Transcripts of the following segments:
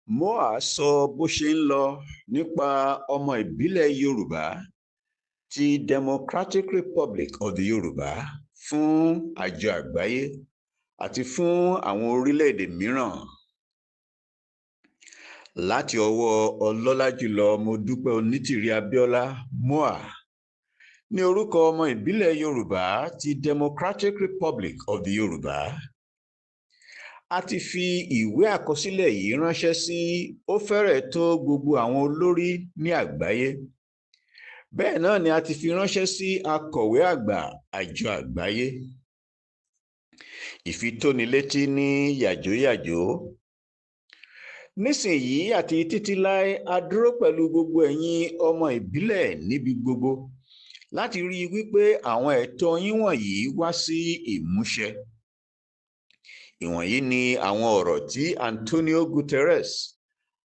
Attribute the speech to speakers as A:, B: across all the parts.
A: Moa sọ bó ṣe ń lọ nípa ọmọ ìbílẹ̀ Yorùbá ti Democratic Republic of the Yorùbá fún àjọ àgbáyé àti fún àwọn orílẹ̀-èdè mìíràn. Láti ọwọ́ ọlọ́lá jùlọ Modúpẹ́ Onítìrí Abíọ́lá Moa ní orúkọ ọmọ ìbílẹ̀ Yorùbá ti Democratic Republic of the Yorùbá. A ti fi ìwé àkọsílẹ̀ yìí ránṣẹ́ sí ó fẹ́rẹ̀ tó gbogbo àwọn olórí ní àgbáyé. Bẹ́ẹ̀ náà ni a ti fi ránṣẹ́ sí akọ̀wé àgbà àjọ àgbáyé. Ìfitónilétí ní yàjóyàjó. Nísìnyí àti títí láé a dúró pẹ̀lú gbogbo ẹ̀yin ọmọ ìbílẹ̀ níbi gbogbo láti rí i wípé àwọn ẹ̀tọ́ yín wọ̀nyí wá sí ìmúṣẹ. Ìwọ̀nyí ni àwọn ọ̀rọ̀ tí Antonio Guterres,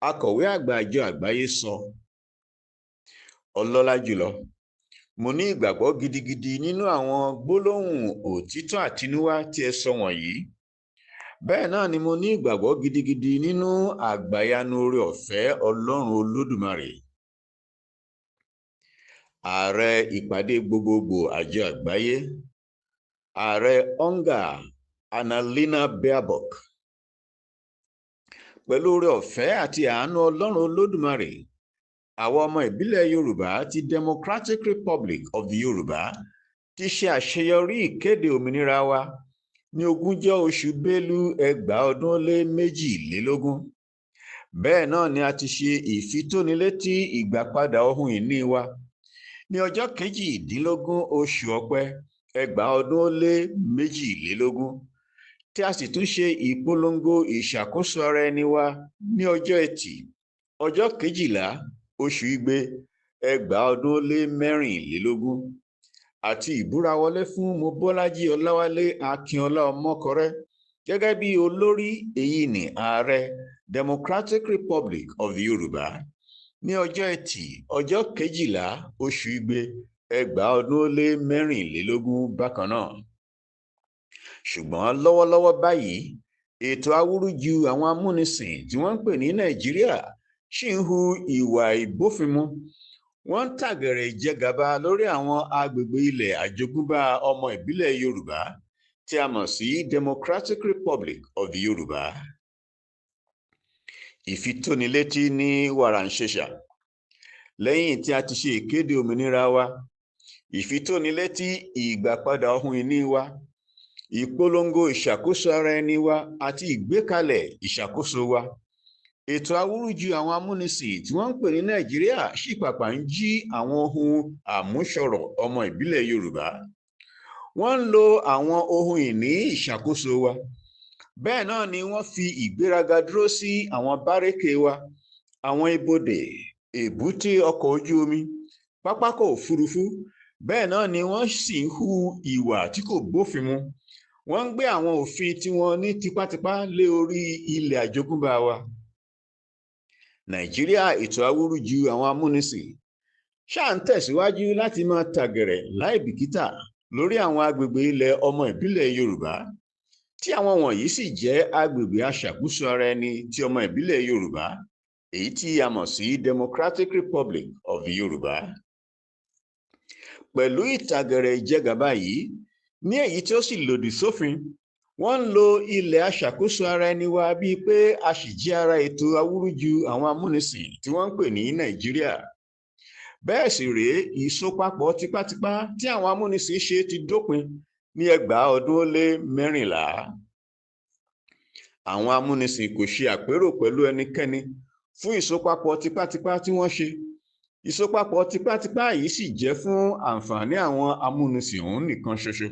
A: akọ̀wé àgbà àjọ àgbáyé sọ. Ọlọ́lá jùlọ, mo ní ìgbàgbọ́ gidigidi nínú àwọn gbólóhùn òtítọ́ àtinúwá tí ẹ sọ wọ̀nyí. Bẹ́ẹ̀ náà ni mo ní ìgbàgbọ́ gidigidi nínú àgbàyanu oore ọ̀fẹ́ Ọlọ́run Olódùmarè. Ààrẹ ìpàdé gbogbogbò àjọ àgbáyé, Ààrẹ Onga Annalena Baerbock. Pẹ̀lú oore ọ̀fẹ́ àti àánú Ọlọ́run Olódùmarè, àwọn ọmọ ìbílẹ̀ Yorùbá ti Democratic Republic of the Yorùbá ti ṣe àṣeyọrí ìkéde òmìnira wa ní 20 oṣù Bélú 2022. Bẹ́ẹ̀ náà ni a ti ṣe ìfitónilétí ìgbàpadà ohun ìní wa ní ọjọ́ 18 oṣù Ọ̀pẹ 2022, tí a sì tún ṣe ìpolongo ìṣàkóso ara ẹni wa ní ọjọ́ Ẹtì, ọjọ́ 12 oṣù Igbe 2024, àti ìbúrawọlé fún Mobọ́lájí Ọláwálé Akínọlá Ọmọkọrẹ́ gẹ́gẹ́ bí olórí èyí ní ààrẹ Democratic Republic of the Yorùbá ní ọjọ́ Ẹtì, ọjọ́ 12 oṣù Igbe 2024 bákan náà. Ṣùgbọ́n lọ́wọ́lọ́wọ́ báyìí, ètò awúrúju àwọn amúnisìn tí wọ́n ń pè ní Nàìjíríà ṣì ń hu ìwà ìbófinmu. Wọ́n ń tàgẹ̀rẹ̀ ìjẹgàba lórí àwọn agbègbè ilẹ̀ àjogúnbá ọmọ ìbílẹ̀ Yorùbá tí a mọ̀ sí Democratic Republic of the Yorùbá. Ìfitónilétí ní wàràǹṣeṣà. Lẹ́yìn tí a ti ṣe ìkéde òmìnira wa, ìfitónilétí ìgbàpadà ohun ìní wa, ìpolongo ìṣàkóso ara ẹni wa àti ìgbékalẹ̀ ìṣàkóso wa, ètò awúrúju àwọn amúnisìn tí wọ́n ń pè ní Nàìjíríà ṣì pàpà ń jí àwọn ohun àmúṣọrọ̀ ọmọ ìbílẹ̀ Yorùbá. Wọ́n ń lo àwọn ohun ìní ìṣàkóso wa. Bẹ́ẹ̀ náà ni wọ́n fi ìgbéraga dúró sí àwọn bárékè wa, àwọn ibodè, èbúté ọkọ̀ ojú omi, pápákọ̀ òfurufú. Bẹ́ẹ̀ náà ni wọ́n sì ń hu ìwà tí kò bófin mu. Wọ́n ń gbé àwọn òfin tí wọ́n ní tipátipá lé orí ilẹ̀ àjogúnbá wa. Nàìjíríà ètò awúrúju àwọn amúnisìn ṣáà ń tẹ̀síwájú láti máa tàgẹ̀rẹ̀ láìbìkítà lórí àwọn agbègbè ilẹ̀ ọmọ ìbílẹ̀ Yorùbá, tí àwọn wọ̀nyí sì jẹ́ agbègbè aṣàkóso ara ẹni ti ọmọ ìbílẹ̀ Yorùbá, èyí tí a mọ̀ sí Democratic Republic of the Yorùbá. Pẹ̀lú ìtàgẹ̀rẹ̀ ìjẹgàba yìí, ní èyí tí ó sì lòdì sófin, wọ́n ń lo ilẹ̀ aṣàkóso ara ẹni wa bíi pé a sì jẹ́ ara ètò awúrúju àwọn amúnisìn tí wọ́n ń pè ní Nàìjíríà. Bẹ́ẹ̀ sì rèé, ìsopapọ̀ tipátipá tí àwọn amúnisìn ṣe ti dópin ní 2014. Àwọn amúnisìn kò ṣe àpérò pẹ̀lú ẹnikẹ́ni fún ìsopapọ̀ tipátipá tí wọ́n ṣe. Ìsopapọ̀ tipátipá yìí sì jẹ́ fún àǹfààní àwọn amúnisìn ọ̀hún nìkan ṣoṣo.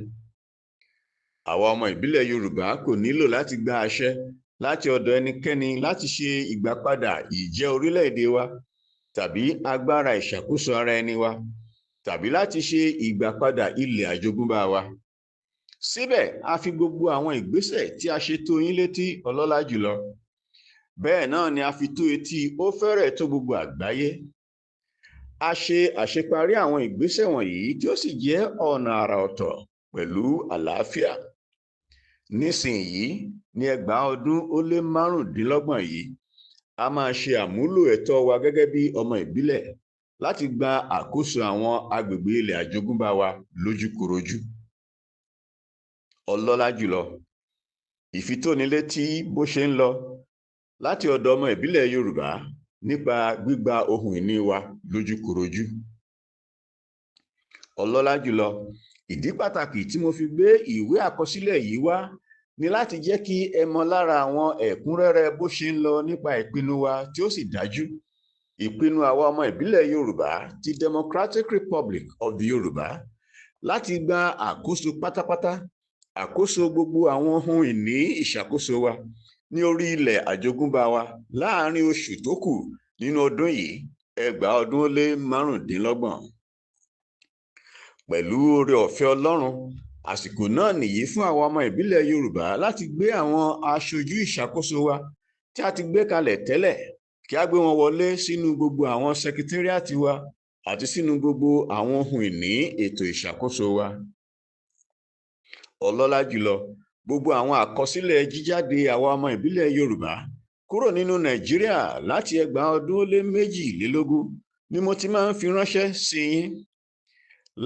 A: Àwa ọmọ ìbílẹ̀ Yorùbá kò nílò láti gba àṣẹ láti ọ̀dọ̀ ẹnikẹ́ni láti ṣe ìgbàpadà ìjẹ́ orílẹ̀-èdè wa, tàbí agbára ìṣàkóso ara ẹni wa, tàbí láti ṣe ìgbàpadà ilẹ̀ àjogúnbá wa. Síbẹ̀, a fi gbogbo àwọn ìgbésẹ̀ tí a ṣe tó yín létí, ọlọ́lá jùlọ. Bẹ́ẹ̀ náà ni a fi tó etí ó fẹ́rẹ̀ tó gbogbo àgbáyé. A ṣe àṣeparí àwọn ìgbésẹ̀ wọ̀nyí tí ó sì jẹ́ ọ̀nà àrà ọ̀tọ̀ pẹ̀lú àlàáfíà. Nísìnyí ní 2025 yìí, a máa ṣe àmúlò ẹ̀tọ́ wa gẹ́gẹ́ bí ọmọ ìbílẹ̀ láti gba àkóso àwọn agbègbè ilẹ̀ àjogúnbá wa lójúkorojú. Ọlọ́lá jùlọ, ìfitónilétí bó ṣe ń lọ láti ọ̀dọ̀ ọmọ ìbílẹ̀ Yorùbá nípa gbígba ohun ìní wa lójúkorojú. Ọlọ́lá jùlọ, ìdí pàtàkì tí mo fi gbé ìwé àkọsílẹ̀ yìí wá ni láti jẹ́ kí ẹ mọ̀ lára àwọn ẹ̀kúnrẹ́rẹ́ bó ṣe ń lọ nípa ìpinnu wa tí ó sì dájú. Ìpinnu àwa ọmọ ìbílẹ̀ Yorùbá ti Democratic Republic of the Yorùbá láti gba àkóso pátápátá, àkóso gbogbo àwọn ohun ìní ìṣàkóso wa ní orí ilẹ̀ àjogúnbá wa láàárín oṣù tó kù nínú ọdún yìí 2025. Pẹ̀lú oore ọ̀fẹ́ Ọlọ́run, àsìkò náà nìyí fún àwọn ọmọ ìbílẹ̀ Yorùbá láti gbé àwọn aṣojú ìṣàkóso wa tí a ti gbé kalẹ̀ tẹ́lẹ̀, kí a gbé wọn wọlé sínú gbogbo àwọn sẹkítẹ́ríàtì wa àti sínú gbogbo àwọn ohun ìní ètò ìṣàkóso wa. Ọlọ́lá jùlọ, gbogbo àwọn àkọsílẹ̀ jíjáde àwọn ọmọ ìbílẹ̀ Yorùbá kúrò nínú Nàìjíríà láti 2022 ni mo ti máa ń fi ránṣẹ́ sí yín.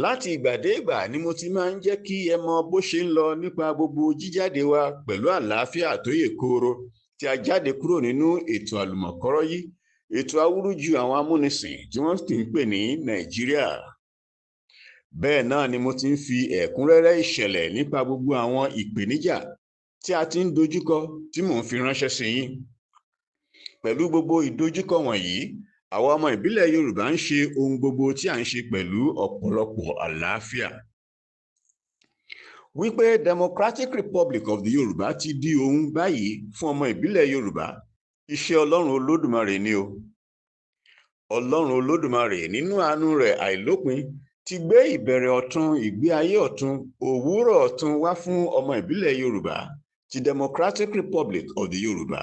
A: Láti ìgbà dé ìgbà ni mo ti máa ń jẹ́ kí ẹ mọ̀ bó ṣe ń lọ nípa gbogbo jíjáde wa pẹ̀lú àlàáfíà tó yè kooro tí a jáde kúrò nínú ètò àlùmọ̀kọ́rọ́yí, ètò awúrúju àwọn amúnisìn tí wọ́n ti ń pè ní Nàìjíríà. Bẹ́ẹ̀ náà ni mo ti ń fi ẹ̀kúnrẹ́rẹ́ ìṣẹ̀lẹ̀ nípa gbogbo àwọn ìpèníjà tí a ti ń dojúkọ tí mò ń fi ránṣẹ́ sí yín. Pẹ̀lú gbogbo ìdojúkọ wọ̀nyí, àwa ọmọ ìbílẹ̀ Yorùbá ń ṣe ohun gbogbo tí à ń ṣe pẹ̀lú ọ̀pọ̀lọpọ̀ àlàáfíà. Wípé Democratic Republic of the Yorùbá ti di ohun báyìí fún ọmọ ìbílẹ̀ Yorùbá, iṣẹ́ Ọlọ́run Olódùmarè ni o. Ọlọ́run Olódùmarè nínú àánú rẹ̀ àìlópin ti gbé ìbẹ̀rẹ̀ ọ̀tun, ìgbé ayé ọ̀tun, òwúrọ̀ ọ̀tun wá fún ọmọ ìbílẹ̀ Yorùbá ti Democratic Republic of the Yorùbá.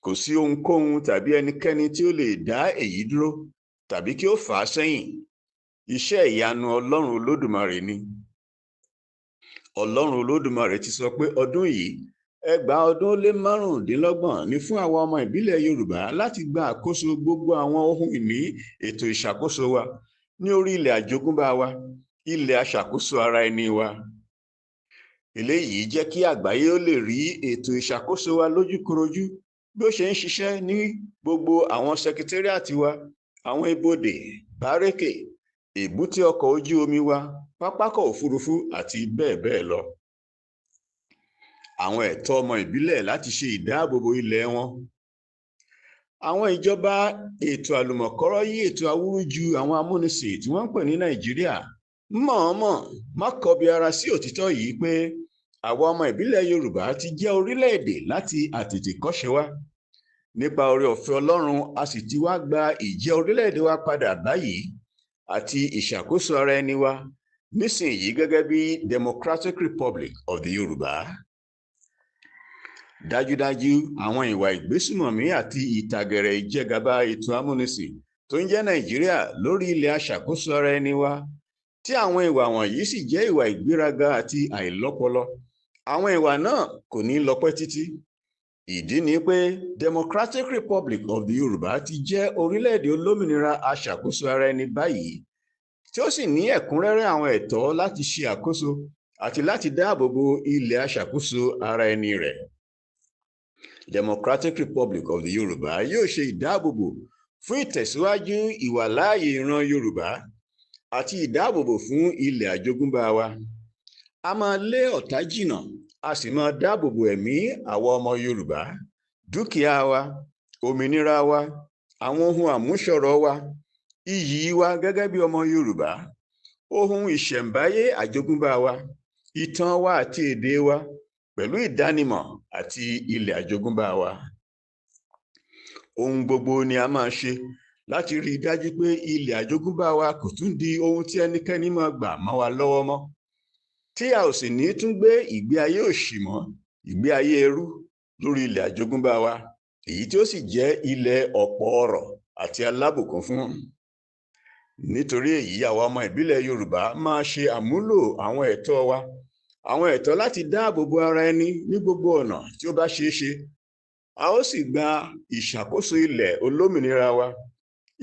A: Kò sí ohunkóhun tàbí ẹnikẹ́ni tí ó lè dá èyí dúró tàbí kí ó fà á sẹ́yìn. Iṣẹ́ ìyanu Ọlọ́run Olódùmarè ni. Ọlọ́run Olódùmarè ti sọ pé ọdún yìí 2025 ni fún àwọn ọmọ ìbílẹ̀ Yorùbá láti gba àkóso gbogbo àwọn ohun ìní ètò ìṣàkóso wa ní orí ilẹ̀ àjogúnbá wa, ilẹ̀ aṣàkóso ara ẹni wa. Eléyìí jẹ́ kí àgbáyé ó lè rí ètò ìṣàkóso wa lójúkorojú bí ó ṣe ń ṣiṣẹ́ ní gbogbo àwọn sẹkítẹ́ríàtì wa, àwọn ibodè, bárékè, èbúté ọkọ̀ ojú omi wa, pápákọ̀ òfurufú àti bẹ́ẹ̀ bẹ́ẹ̀ lọ. Àwọn ẹ̀tọ́ ọmọ ìbílẹ̀ láti ṣe ìdáàbòbò ilẹ̀ wọn. Àwọn ìjọba ètò àlùmọ̀kọ́rọ́yí, ètò awúrúju àwọn amúnisìn tí wọ́n ń pè ní Nàìjíríà mọ̀ọ́mọ̀ má kọbi ara sí òtítọ́ yìí pé àwa ọmọ ìbílẹ̀ Yorùbá ti jẹ́ orílẹ̀-èdè láti àtètèkọ́ṣe wá. Nípa oore ọ̀fẹ́ Ọlọ́run, a sì ti wá gba ìjẹ́ orílẹ̀-èdè wa padà báyìí àti ìṣàkóso ara ẹni wa nísìnyí gẹ́gẹ́ bí Democratic Republic of the Yorùbá. Dájúdájú, àwọn ìwà ìgbésùmọ̀mí àti ìtàgẹ̀rẹ̀ ìjẹgàba ètò amúnisìn tó ń jẹ́ Nàìjíríà lórí ilẹ̀ aṣàkóso ara ẹni wa, tí àwọn ìwà wọ̀nyí sì jẹ́ ìwà ìgbéraga àti àìlọ́pọlọ, àwọn ìwà náà kò ní lọ́pẹ́ títí. Ìdí ni pé Democratic Republic of the Yorùbá ti jẹ́ orílẹ̀-èdè olómìnira aṣàkóso ara ẹni báyìí, tí ó sì ní ẹ̀kúnrẹ́rẹ́ àwọn ẹ̀tọ́ láti ṣe àkóso àti láti dáàbò bo ilẹ̀ aṣàkóso ara ẹni rẹ̀. Democratic Republic of the Yorùbá yóò ṣe ìdáàbòbò fún ìtẹ̀síwájú ìwàláàyè ìran Yorùbá àti ìdáàbòbò fún ilẹ̀ àjogúnbá wa. A máa lé ọ̀tá jìnnà, a sì máa dáàbòbò ẹ̀mí àwọn ọmọ Yorùbá, dúkìá wa, òmìnira wa, àwọn ohun àmúṣọrọ̀ wa, iyì wa gẹ́gẹ́ bí ọmọ Yorùbá, ohun ìṣẹ̀ǹbáyé àjogúnbá wa, ìtàn wa àti èdè wa, pẹ̀lú ìdánimọ̀ àti ilẹ̀ àjogúnbá wa. Ohun gbogbo ni a máa ṣe láti rí i dájú pé ilẹ̀ àjogúnbá wa kò tún di ohun tí ẹnikẹ́ni máa gbà mọ́ wa lọ́wọ́ mọ́, tí a ò sì ní tún gbé ìgbé ayé òṣì mọ́, ìgbé ayé ẹrú lórí ilẹ̀ àjogúnbá wa, èyí tí ó sì jẹ́ ilẹ̀ ọ̀pọ̀ ọrọ̀ àti alábùkún fún. Nítorí èyí, àwa ọmọ ìbílẹ̀ Yorùbá máa ṣe àmúlò àwọn ẹ̀tọ́ wa, àwọn ẹ̀tọ́ láti dáàbò bo ara ẹni ní gbogbo ọ̀nà tí ó bá ṣeé ṣe, a ó sì gba ìṣàkóso ilẹ̀ olómìnira wa,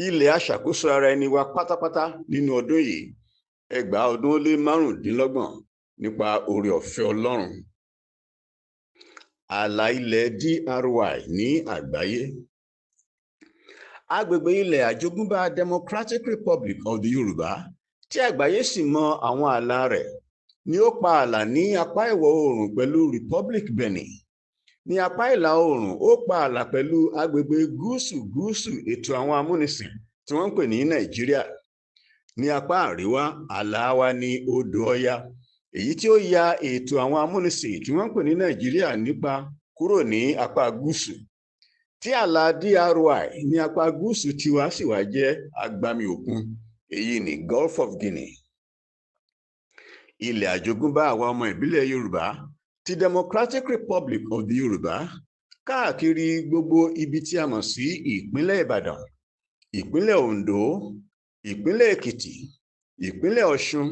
A: ilẹ̀ aṣàkóso ara ẹni wa pátápátá nínú ọdún yìí 2025 nípa oore ọ̀fẹ́ Ọlọ́run. Ààlà ilẹ̀ DRY ní àgbáyé. Agbègbè ilẹ̀ àjogúnbá Democratic Republic of the Yoruba tí àgbáyé sì mọ àwọn ààlà rẹ̀ ni ó pa ààlà ní apá ìwọ̀ oòrùn pẹ̀lú Republic Benin. Ní apá ìlà oòrùn ó pa ààlà pẹ̀lú agbègbè gúúsù ètò àwọn amúnisìn tí wọ́n ń pè ní Nàìjíríà. Ní apá àríwá ààlà wa ní odò Ọya, èyí tí ó ya ètò àwọn amúnisìn tí wọ́n ń pè ní Nàìjíríà nípa kúrò ní apá gúúsù. Tí ààlà DRY ní apá gúúsù tiwa sì wá jẹ́ agbami òkun, èyí ní Gulf of Guinea. Ilẹ̀ àjogúnbá àwa ọmọ ìbílẹ̀ Yorùbá ti Democratic Republic of the Yoruba káàkiri gbogbo ibi tí a mọ̀ sí ìpínlẹ̀ Ìbàdàn, ìpínlẹ̀ Oǹdó, ìpínlẹ̀ Èkìtì, ìpínlẹ̀ Ọ̀ṣun,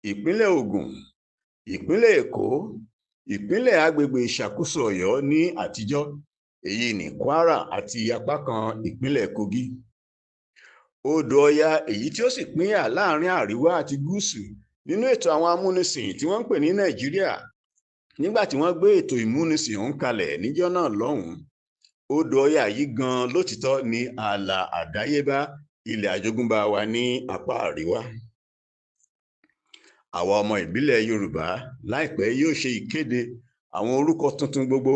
A: ìpínlẹ̀ Ògùn, ìpínlẹ̀ Èkó, ìpínlẹ̀ agbègbè ìṣàkóso Ọ̀yọ́ ní àtijọ́, èyí ní Kwara àti apá kan ìpínlẹ̀ Kogi. Odò Ọya èyí tí ó sì pínyà láàrin àríwá àti gúúsù nínú ètò àwọn amúnisìn tí wọ́n ń pè ní Nàìjíríà nígbà tí wọ́n gbé ètò ìmúnisìn ọ̀hún kalẹ̀ níjọ́ náà lọ́hùn-ún. Odò Ọya yìí gan lótìtọ́ ní ààlà àdáyébá ilẹ̀ àjogúnbá wa ní apá àríwá. Àwa ọmọ ìbílẹ̀ Yorùbá láìpẹ́ yóò ṣe ìkéde àwọn orúkọ tuntun gbogbo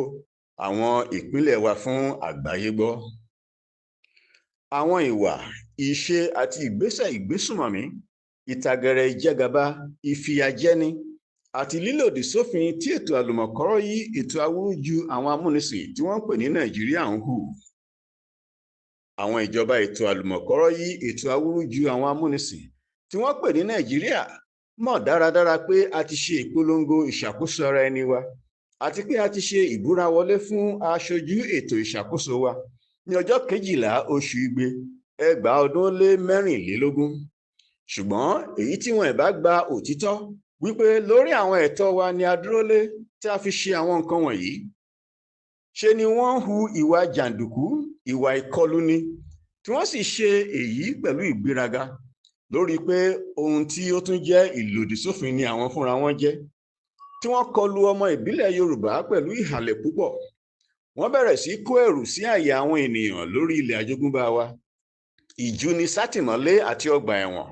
A: àwọn ìpínlẹ̀ wa fún àgbáyé gbọ́. Àwọn ìwà, ìṣe àti ìgbésẹ̀ ìgbésùnmọ̀mí, ìtàgẹ̀rẹ̀ ìjẹgàba, ìfìyàjẹni àti lílòdì sófin tí ètò àlùmọ̀kọ́rọ́ yí ètò awúrúju àwọn amúnisìn tí wọ́n ń pè ní Nàìjíríà ń hù. Àwọn ìjọba ètò àlùmọ̀kọ́rọ́ yí ètò awúrúju àwọn amúnisìn tí wọ́n pè ní Nàìjíríà mọ̀ dáradára pé a ti ṣe ìpolongo ìṣàkóso ara ẹni wa àti pé a ti ṣe ìbúra wọlé fún aṣojú ètò ìṣàkóso wa ní ọjọ́ 12 oṣù Igbe 2024. Ṣùgbọ́n èyí tí wọn ìbá gba òtítọ́ wípé lórí àwọn ẹ̀tọ́ wa ni a dúró lé tí a fi ṣe àwọn nǹkan wọ̀nyí, ṣe ni wọ́n hu ìwà jàǹdùkú, ìwà ìkọluni, tí wọ́n sì ṣe èyí pẹ̀lú ìgbéraga lórí pé ohun tí ó tún jẹ́ ìlòdì sófin ni àwọn fúnra wọn jẹ́, tí wọ́n kọlu ọmọ ìbílẹ̀ Yorùbá pẹ̀lú ìhàlẹ̀ púpọ̀. Wọ́n bẹ̀rẹ̀ sí kó ẹ̀rù sí àyà àwọn ènìyàn lórí ilẹ̀ àjogúnbá wa, ìjúni sátìmọ́lé àti ọgbà ẹ̀wọ̀n,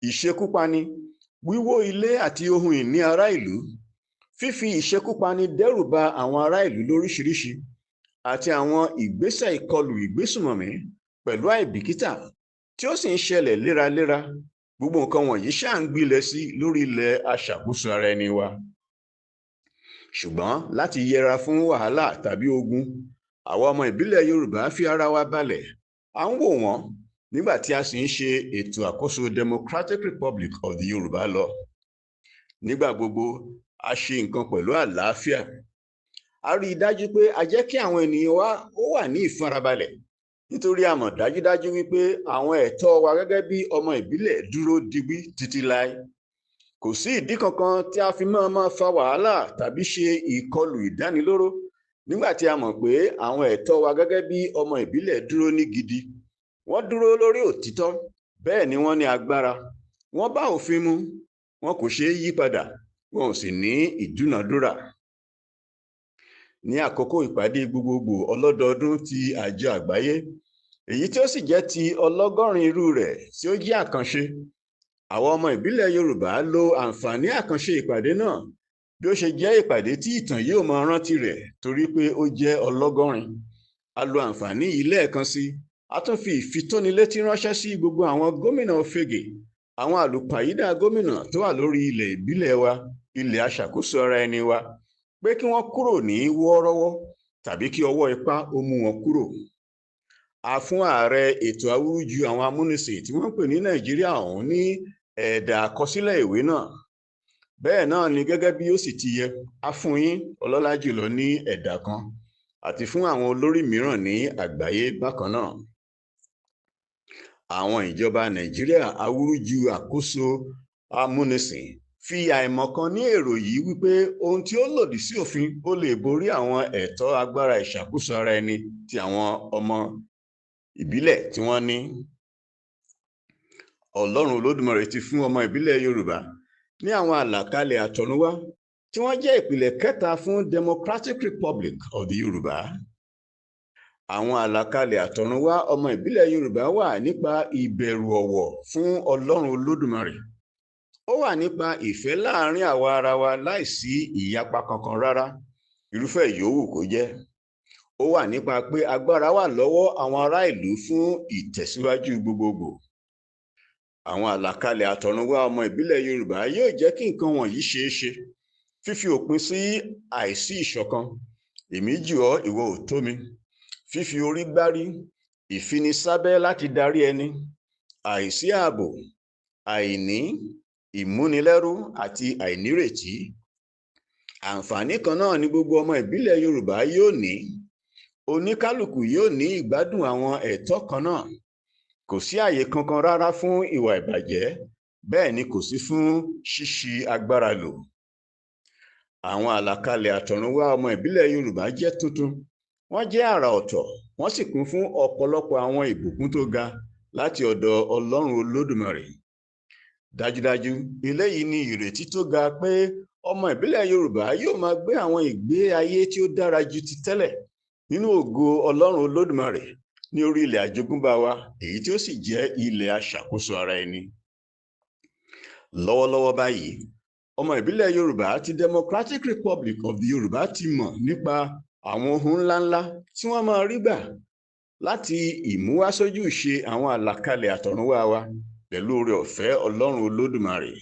A: ìṣekúpani, wíwó ilé àti ohun ìní ará ìlú, fífi ìṣekúpani dẹ́rù ba àwọn ará ìlú lóríṣiríṣi, àti àwọn ìgbésẹ̀ ìkọlù ìgbésùnmọ̀mí pẹ̀lú àìbìkítà tí ó sì ń ṣẹlẹ̀ léraléra. Gbogbo nǹkan wọ̀nyí ṣáà ń gbilẹ̀ sí lórí ilẹ̀ aṣàkóso ara ẹni wa. Ṣùgbọ́n láti yẹra fún wàhálà tàbí ogun, àwa ọmọ ìbílẹ̀ Yorùbá fi ara wa balẹ̀, à ń wò wọ́n nígbà tí a sì ń ṣe ètò àkóso Democratic Republic of the Yoruba lọ. Nígbà gbogbo a ṣe nǹkan pẹ̀lú àlàáfíà. A rí i dájú pé a jẹ́ kí àwọn ènìyàn wa ó wà ní ìfarabalẹ̀, nítorí a mọ̀ dájúdájú wípé àwọn ẹ̀tọ́ wa gẹ́gẹ́ bí ọmọ ìbílẹ̀ dúró digbí títí láé. Kò sí ìdí kankan tí a fi máa fa wàhálà tàbí ṣe ìkọlù ìdánilóró nígbà tí a mọ̀ pé àwọn ẹ̀tọ́ wa gẹ́gẹ́ bí ọmọ ìbílẹ̀ dúró ní gidi. Wọ́n dúró lórí òtítọ́, bẹ́ẹ̀ ni wọ́n ní agbára, wọ́n bá òfin mu, wọn kò ṣeé yí padà, wọn ò sì ní ìdúnàdúrà. Ní àkókò ìpàdé gbogbogbò ọlọ́dọọdún ti àjọ àgbáyé, èyí tí ó sì jẹ́ ti ọlọ́gọ́rin irú rẹ̀ tí ó jẹ́ àkànṣe, àwọn ọmọ ìbílẹ̀ Yorùbá lo àǹfààní àkànṣe ìpàdé náà bí ó ṣe jẹ́ ìpàdé tí ìtàn yóò máa rántí rẹ̀ torí pé ó jẹ́ ọlọ́gọ́rin. A lo àǹfààní yìí lẹ́ẹ̀kan sí, a tún fi ìfitónilétí ránṣẹ́ sí gbogbo àwọn gómìnà òfegè, àwọn àlùpàyídà gómìnà tó wà lórí ilẹ̀ ìbílẹ̀ wa, ilẹ̀ aṣàkóso ara ẹni wa, pé kí wọ́n kúrò ní wọ́ọ́rọ́wọ́ tàbí kí ọwọ́ ipá ó mú wọn kúrò. A fún ààrẹ ètò awúrúju àwọn amúnisìn tí wọ́n pè ní Nàìjíríà ọ̀hún ní ẹ̀dà àkọsílẹ̀ ìwé náà. Bẹ́ẹ̀ náà ni gẹ́gẹ́ bí ó sì ti yẹ, a fún yín ọlọ́lá jùlọ ní ẹ̀dà kan, àti fún àwọn olórí mìíràn ní àgbáyé bákan náà. Àwọn ìjọba Nàìjíríà awúrúju àkóso amúnisìn fi àìmọ̀kan ní èrò yìí wípé ohun tí ó lòdì sí òfin ó lè borí àwọn ẹ̀tọ́ agbára ìṣàkóso ara ẹni tí àwọn ọmọ ìbílẹ̀ tí wọ́n ní. Ọlọ́run Olódùmarè ti fún ọmọ ìbílẹ̀ Yorùbá ní àwọn àlàkalẹ̀ àtọ̀runwá tí wọ́n jẹ́ ìpìlẹ̀ kẹta fún Democratic Republic of the Yorùbá. Àwọn àlàkalẹ̀ àtọ̀runwá ọmọ ìbílẹ̀ Yorùbá wà nípa ìbẹ̀rù ọ̀wọ̀ fún Ọlọ́run Olódùmarè. Ó wà nípa ìfẹ́ láàrin àwa ara wa láìsí ìyapa kankan rárá, irúfẹ́ ìyówù kó jẹ́. Ó wà nípa pé agbára wà lọ́wọ́ àwọn ará ìlú fún ìtẹ̀síwájú gbogbogbò. Àwọn àlàkalẹ̀ àtọ̀runwá ọmọ ìbílẹ̀ Yorùbá yóò jẹ́ kí nǹkan wọ̀nyí ṣeé ṣe: fífi òpin sí àìsí ìṣọ̀kan, èmi jù ọ́ ìwọ ò tó mi, fífi orí gbárí, ìfinisábẹ́ láti darí ẹni, àìsí ààbò, àìní, ìmúnilẹ́rú àti àìnírètí. Àǹfààní kan náà ni gbogbo ọmọ ìbílẹ̀ Yorùbá yóò ní. Oníkálùkù yóò ní ìgbádùn àwọn ẹ̀tọ́ kan náà. Kò sí àyè kankan rárá fún ìwà ìbàjẹ́, bẹ́ẹ̀ ni kò sí fún ṣíṣi agbára lò. Àwọn àlàkalẹ̀ àtọ̀runwá ọmọ ìbílẹ̀ Yorùbá jẹ́ tuntun, wọ́n jẹ́ àrà ọ̀tọ̀, wọ́n sì kún fún ọ̀pọ̀lọpọ̀ àwọn ìbùkún tó ga láti ọ̀dọ̀ Ọlọ́run Olódùmarè. Dájúdájú, eléyìí ni ìrètí tó ga pé ọmọ ìbílẹ̀ Yorùbá yóò máa gbé àwọn ìgbé ayé tí ó dára ju ti tẹ́lẹ̀ nínú ògo Ọlọ́run Olódùmarè ní orí ilẹ̀ àjogúnbá wa, èyí tí ó sì jẹ́ ilẹ̀ aṣàkóso ara ẹni. Lọ́wọ́lọ́wọ́ báyìí, ọmọ ìbílẹ̀ Yorùbá ti Democratic Republic of the Yorùbá ti mọ̀ nípa àwọn ohun ńláńlá tí wọ́n máa rí gbà láti ìmúwásójú ṣe àwọn àlàkalẹ̀ àtọ̀runwá wa pẹ̀lú oore ọ̀fẹ́ Ọlọ́run Olódùmarè.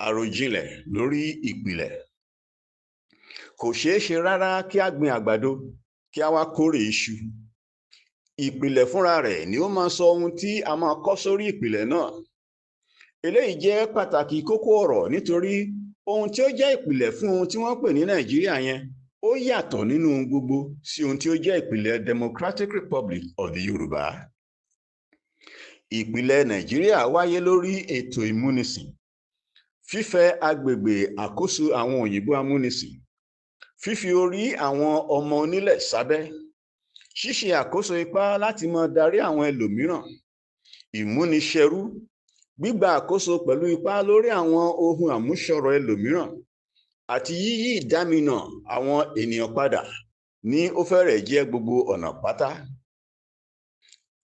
A: Àròjinlẹ̀ lórí ìpìlẹ̀. Kò ṣeé ṣe rárá kí a gbin àgbàdo kí a wá kórè iṣu. Ìpìlẹ̀ fúnra rẹ̀ ni ó máa sọ ohun tí a máa kọ́ sórí ìpìlẹ̀ náà. Eléyìí jẹ́ pàtàkì kókó ọ̀rọ̀ nítorí ohun tí ó jẹ́ ìpìlẹ̀ fún ohun tí wọ́n pè ní Nàìjíríà yẹn ó yàtọ̀ nínú ohun gbogbo sí ohun tí ó jẹ́ ìpìlẹ̀ Democratic Republic of the Yorùbá. Ìpìlẹ̀ Nàìjíríà wáyé lórí ètò ìmúnisìn, fífẹ̀ agbègbè àkóso àwọn òyìnbó amúnisìn, fífi orí àwọn ọmọ onílẹ̀ sábẹ́, ṣíṣe àkóso ipá láti máa darí àwọn ẹlòmíràn, ìmúniṣẹrú, gbígba àkóso pẹ̀lú ipá lórí àwọn ohun àmúṣọrọ̀ ẹlòmíràn, àti yíyí ìdáminà àwọn ènìyàn padà ní ó fẹ́rẹ̀ẹ́ jẹ́ gbogbo ọ̀nà pátá.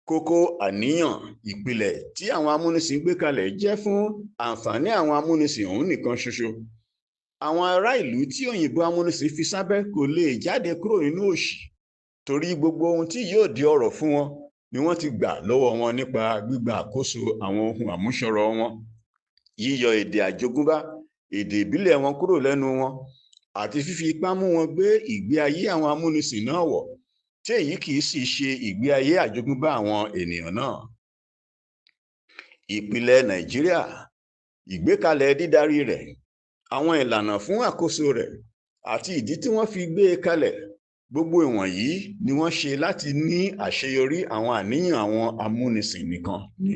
A: Kókó àníyàn ìpìlẹ̀ tí àwọn amúnisìn gbé kalẹ̀ jẹ́ fún àǹfààní àwọn amúnisìn ọ̀hún nìkan ṣoṣo. Àwọn ará ìlú tí òyìnbó amúnisìn fi sábẹ́ kò lè jáde kúrò nínú òṣì, torí gbogbo ohun tí yóò di ọrọ̀ fún wọn ni wọ́n ti gbà lọ́wọ́ wọn nípa gbígba àkóso àwọn ohun àmúṣọrọ̀ wọn, yíyọ èdè àjogúnbá, èdè ìbílẹ̀ wọn kúrò lẹ́nu wọn, àti fífi ipá mú wọn gbé ìgbé ayé àwọn amúnisìn náà wọ̀, tí èyí kìí sì ṣe ìgbé ayé àjogúnbá àwọn ènìyàn náà. Ìpìlẹ̀ Nàìjíríà, ìgbékalẹ̀ dídarí rẹ̀, àwọn ìlànà fún àkóso rẹ̀, àti ìdí tí wọ́n fi gbé e kalẹ̀, gbogbo ìwọ̀nyí ni wọ́n ṣe láti ní àṣeyọrí àwọn àníyàn àwọn amúnisìn nìkan ni.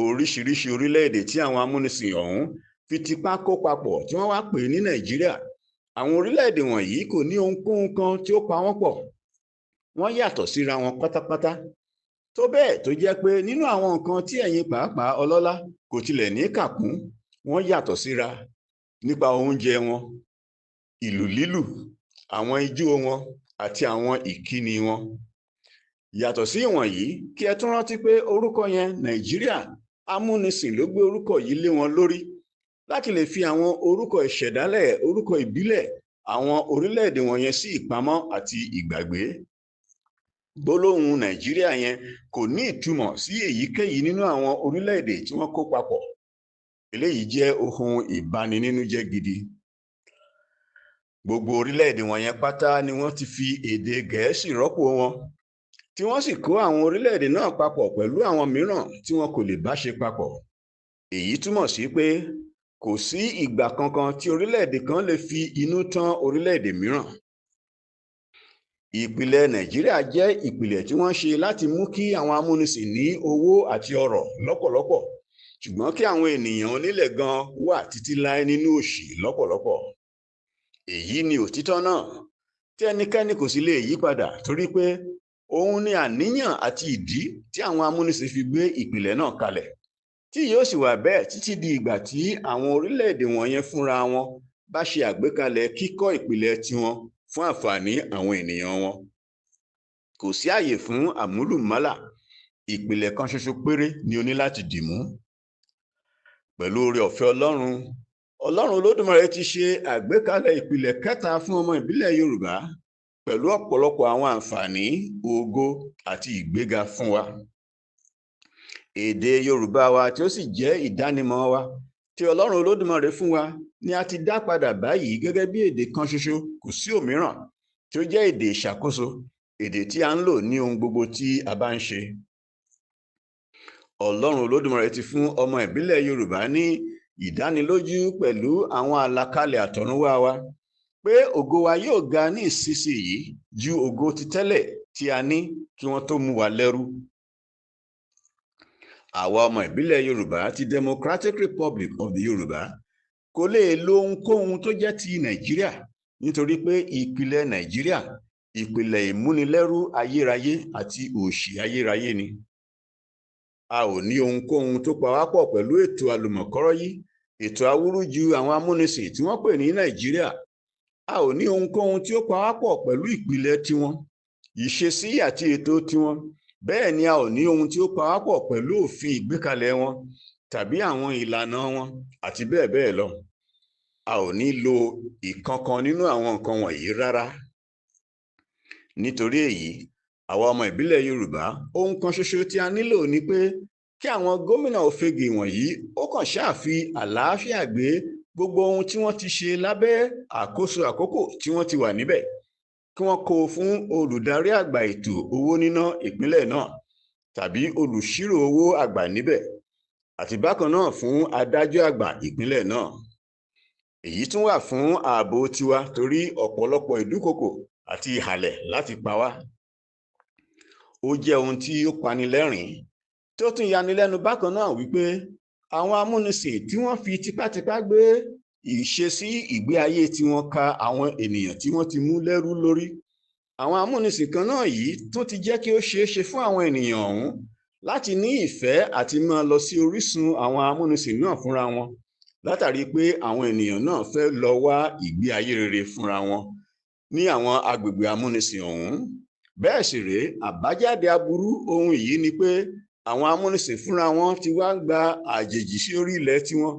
A: Oríṣiríṣi orílẹ̀-èdè tí àwọn amúnisìn ọ̀hún fi tipá kó papọ̀ tí wọ́n wá pè ní Nàìjíríà, àwọn orílẹ̀-èdè wọ̀nyí kò ní ohunkóhun kan tí ó pa wọ́n pọ̀. Wọ́n yàtọ̀ síra wọn pátápátá, tó bẹ́ẹ̀ tó jẹ́ pé nínú àwọn nǹkan tí ẹ̀yin pàápàá ọlọ́lá kò tilẹ̀ ní kàkún, wọ́n yàtọ̀ síra nípa oúnjẹ wọn, ìlù lílù, àwọn ijó wọn àti àwọn ìkíni wọn. Yàtọ̀ sí ìwọ̀nyí, kí ẹ tún rántí pé orúkọ yẹn Nàìjíríà, amúnisìn ló gbé orúkọ yìí lé wọn lórí láti lè fi àwọn orúkọ ìṣẹ̀dálẹ̀, orúkọ ìbílẹ̀ àwọn orílẹ̀-èdè wọ̀nyẹn sí ìpamọ́ àti ìgbàgbé. Gbólóhùn Nàìjíríà yẹn kò ní ìtumọ̀ sí èyíkéyìí nínú àwọn orílẹ̀-èdè tí wọ́n kó papọ̀. Eléyìí jẹ́ ohun ìbaninínújẹ́ gidi. Gbogbo orílẹ̀-èdè wọ̀nyẹn pátá ni wọ́n ti fi èdè Gẹ̀ẹ́sì rọ́pò wọn, tí wọ́n sì kó àwọn orílẹ̀-èdè náà papọ̀ pẹ̀lú àwọn mìíràn tí wọn kò lè bá ṣe papọ̀. Èyí túmọ̀ sí pé kò sí ìgbà kankan tí orílẹ̀-èdè kan lè fi inú tán orílẹ̀-èdè mìíràn. Ìpìlẹ̀ Nàìjíríà jẹ́ ìpìlẹ̀ tí wọ́n ṣe láti mú kí àwọn amúnisìn ní owó àti ọrọ̀ lọ́pọ̀lọpọ̀, ṣùgbọ́n kí àwọn ènìyàn onílẹ̀ gan wà títí láé nínú òṣì lọ́pọ̀lọpọ̀. Èyí ni òtítọ́ náà tí ẹnikẹ́ni kò sì lè yí padà, torí pé òun ni àníyàn àti ìdí tí àwọn amúnisìn fi gbé ìpìlẹ̀ náà kalẹ̀, tí yóò sì wà bẹ́ẹ̀ títí di ìgbà tí àwọn orílẹ̀-èdè wọ̀nyẹn fúnra wọn bá ṣe àgbékalẹ̀ kíkọ́ ìpìlẹ̀ tiwọn fún àǹfààní àwọn ènìyàn wọn. Kò sí àyè fún àmúlùmálà. Ìpìlẹ̀ kan ṣoṣo péré ni o ní láti dìmú. Pẹ̀lú oore ọ̀fẹ́ Ọlọ́run Olódùmarè ti ṣe àgbékalẹ̀ ìpìlẹ̀ kẹta fún ọmọ ìbílẹ̀ Yorùbá pẹ̀lú ọ̀pọ̀lọpọ̀ àwọn àǹfààní, ògo àti ìgbéga fún wa. Èdè Yorùbá wa tí ó sì jẹ́ ìdánimọ̀ wa tí Ọlọ́run Olódùmarè fún wa ni a ti dá padà báyìí gẹ́gẹ́ bí èdè kan ṣoṣo, kò sí òmíràn, tí ó jẹ́ èdè ìṣàkóso, èdè tí a ń lò ní ohun gbogbo tí a bá ń ṣe. Ọlọ́run Olódùmarè ti fún ọmọ ìbílẹ̀ Yorùbá ní ìdánilójú pẹ̀lú àwọn àlàkalẹ̀ àtọ̀runwá wa pé ògo wa yóò ga ní ìsinsìnyí ju ògo ti tẹ́lẹ̀ tí a ní kí wọ́n tó mú wa lẹ́rú. Àwa ọmọ ìbílẹ̀ Yorùbá ti Democratic Republic of the Yorùbá kò lè lo ohunkóhun tó jẹ́ ti Nàìjíríà, nítorí pé ìpìlẹ̀ Nàìjíríà ìpìlẹ̀ ìmúnilẹ́rú ayérayé àti òṣì ayérayé ni. A ò ní ohunkóhun tó pa wá pọ̀ pẹ̀lú ètò àlùmọ̀kọ́rọ́yí, ètò awúrúju àwọn amúnisìn tí wọ́n pè ní Nàìjíríà. A ò ní ohunkóhun tí ó pa wá pọ̀ pẹ̀lú ìpìlẹ̀ tiwọn, ìṣesí àti ètò tiwọn. Bẹ́ẹ̀ ni a ò ní ohun tí ó pa wá pọ̀ pẹ̀lú òfin ìgbékalẹ̀ wọn tàbí àwọn ìlànà wọn àti bẹ́ẹ̀ bẹ́ẹ̀ lọ. A ò ní lo ìkankan nínú àwọn nǹkan wọ̀nyí rárá. Nítorí èyí, àwa ọmọ ìbílẹ̀ Yorùbá, ohun kan ṣoṣo tí a nílò ni pé kí àwọn gómìnà òfegè wọ̀nyí ó kàn ṣáà fi àlàáfíà gbé gbogbo ohun tí wọ́n ti ṣe lábẹ́ àkóso àkókò tí wọ́n ti wà níbẹ̀, kí wọ́n kó fún olùdarí àgbà ètò owó níná ìpínlẹ̀ náà tàbí olùṣírò owó àgbà níbẹ̀, àti bákan náà fún adájọ́ àgbà ìpínlẹ̀ náà. Èyí tún wà fún ààbò tiwa, torí ọ̀pọ̀lọpọ̀ ìdúkokò àti ìhàlẹ̀ láti pa wá. Ó jẹ́ ohun tí ó pani lẹ́rìn-ín tí ó tún yanilẹ́nu bákan náà wípé àwọn amúnisìn tí wọ́n fi tipátipá gbé ìṣesí ìgbé ayé tí wọ́n ka àwọn ènìyàn tí wọ́n ti mú lẹ́rú lórí. Àwọn amúnisìn kan náà yìí tó ti jẹ́ kí ó ṣeé ṣe fún àwọn ènìyàn ọ̀hún láti ní ìfẹ́ àti máa lọ sí orísun àwọn amúnisìn náà fúnra wọn, látàrí pé àwọn ènìyàn náà fẹ́ lọ wá ìgbé ayé rere fúnra wọn ní àwọn agbègbè amúnisìn ọ̀hún. Bẹ́ẹ̀ sì rèé, àbájáde aburú ohun yìí ni pé àwọn amúnisìn fúnra wọn ti wá gba àjèjì sí orí ilẹ̀ tiwọn,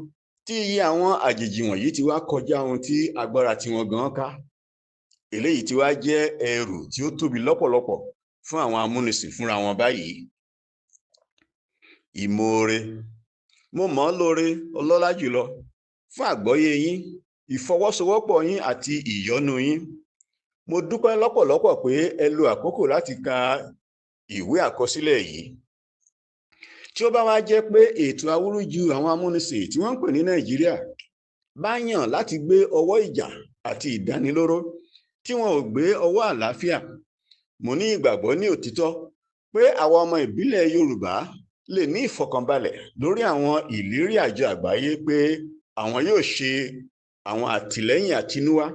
A: tí iye àwọn àjèjì wọ̀nyí ti wá kọjá ohun tí agbára tiwọn gan ká. Eléyìí ti wá jẹ́ ẹrù tí ó tóbi lọ́pọ̀lọpọ̀ fún àwọn amúnisìn fúnra wọn báyìí. Ìmoore. Mo mọ̀ ọ́ lóore, ọlọ́lá jùlọ, fún àgbọ́yé yín, ìfọwọ́sowọ́pọ̀ yín àti ìyọ́nú yín. Mo dúpẹ́ lọ́pọ̀lọpọ̀ pé ẹ lo àkókò láti ka ìwé àkọsílẹ̀ yìí. Tí ó bá wá jẹ́ pé ètò awúrúju àwọn amúnisìn tí wọ́n ń pè ní Nàìjíríà bá yàn láti gbé ọwọ́ ìjà àti ìdánilóró tí wọn ò gbé ọwọ́ àlàáfíà, mo ní ìgbàgbọ́ ní òtítọ́ pé àwa ọmọ ìbílẹ̀ Yorùbá lè ní ìfọ̀kànbalẹ̀ lórí àwọn ìlérí àjọ àgbáyé pé àwọn yóò ṣe àwọn àtìlẹ́yìn àtinúwá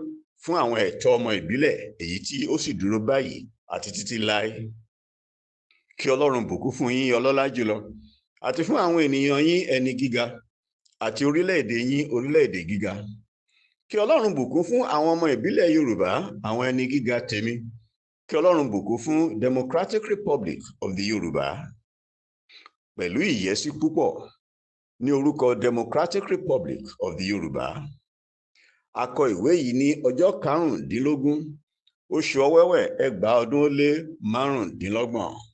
A: fún àwọn ẹ̀tọ́ ọmọ ìbílẹ̀, èyí tí ó sì dúró báyìí àti títí láé. Kí Ọlọ́run bùkún fún yín, ọlọ́lá jùlọ, àti fún àwọn ènìyàn yín, ẹni gíga, àti orílẹ̀-èdè yín, orílẹ̀-èdè gíga. Kí Ọlọ́run bùkún fún àwọn ọmọ ìbílẹ̀ Yorùbá, àwọn ẹni gíga tèmi. Kí Ọlọ́run bùkún fún Democratic Republic of the Yorùbá. Pẹ̀lú ìyẹ́sí púpọ̀, ní orúkọ Democratic Republic of the Yorùbá. A kọ ìwé yìí ní ọjọ́ 15 oṣù Ọ̀wẹ̀wẹ̀ 2025.